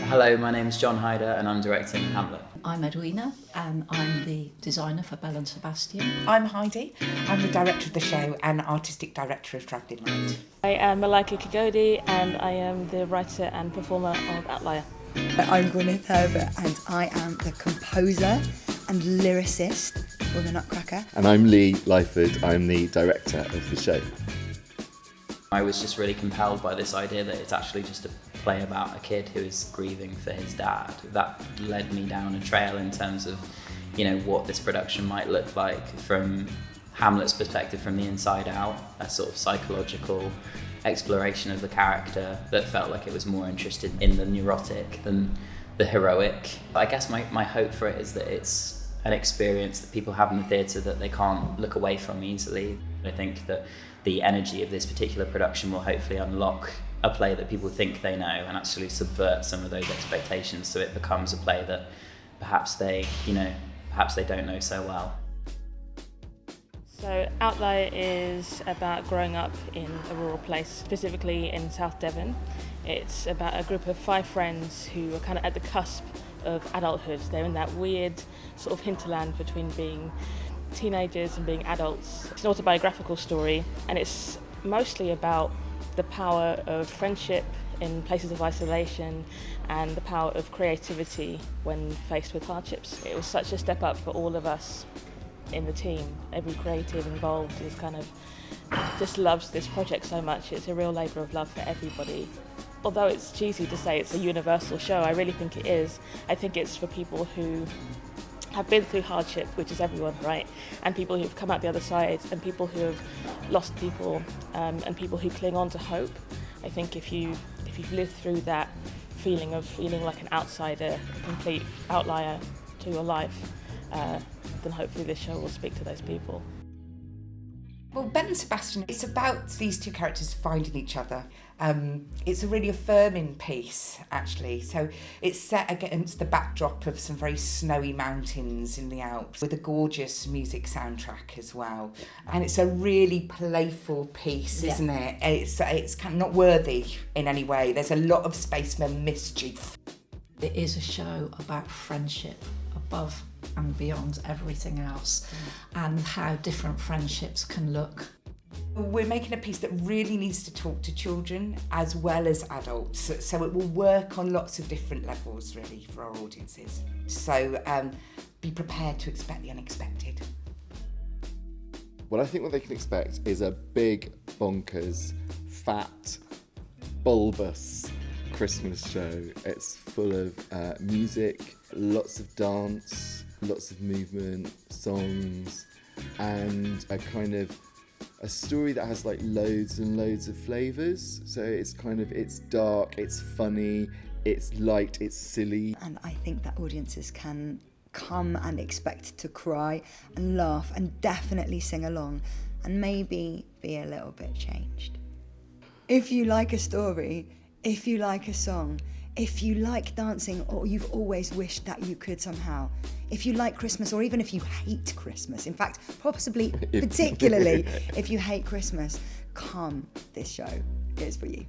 Hello, my name's John Haidar and I'm directing Hamlet. I'm Edwina and I'm the designer for Belle and Sebastien. I'm Heidi. I'm the director of the show and artistic director of Travelling Light. I am Malaika Kegode and I am the writer and performer of Outlier. I'm Gwyneth Herbert and I am the composer and lyricist for the Nutcracker. And I'm Lee Lyford, I'm the director of the show. I was just really compelled by this idea that it's actually just a play about a kid who is grieving for his dad. That led me down a trail in terms of, what this production might look like from Hamlet's perspective, from the inside out, a sort of psychological exploration of the character that felt like it was more interested in the neurotic than the heroic. I guess my hope for it is that it's an experience that people have in the theatre that they can't look away from easily. I think that the energy of this particular production will hopefully unlock a play that people think they know and actually subvert some of those expectations, so it becomes a play that perhaps they don't know so well. So Outlier is about growing up in a rural place, specifically in South Devon. It's about a group of 5 friends who are kind of at the cusp of adulthood. They're in that weird sort of hinterland between being teenagers and being adults. It's an autobiographical story and it's mostly about the power of friendship in places of isolation and the power of creativity when faced with hardships. It was such a step up for all of us in the team. Every creative involved is kind of just loves this project so much. It's a real labour of love for everybody. Although it's cheesy to say it's a universal show, I really think it is. I think it's for people who have been through hardship, which is everyone, right? And people who've come out the other side, and people who have lost people, and people who cling on to hope. I think if you've lived through that feeling of feeling like an outsider, a complete outlier to your life, then hopefully this show will speak to those people. Well, Belle and Sebastian, it's about these 2 characters finding each other. It's a really affirming piece, actually. So it's set against the backdrop of some very snowy mountains in the Alps with a gorgeous music soundtrack as well. And it's a really playful piece, isn't it? It's kind of not worthy in any way. There's a lot of space for mischief. It is a show about friendship above and beyond everything else and how different friendships can look. We're making a piece that really needs to talk to children as well as adults, so it will work on lots of different levels really for our audiences. So be prepared to expect the unexpected. Well, I think what they can expect is a big, bonkers, fat, bulbous Christmas show. It's full of music, lots of dance, lots of movement, songs, and a story that has like loads and loads of flavours. So it's dark, it's funny, it's light, it's silly. And I think that audiences can come and expect to cry and laugh and definitely sing along and maybe be a little bit changed. If you like a story, if you like a song, if you like dancing or you've always wished that you could somehow, if you like Christmas or even if you hate Christmas, in fact, possibly particularly if you hate Christmas, come, this show is for you.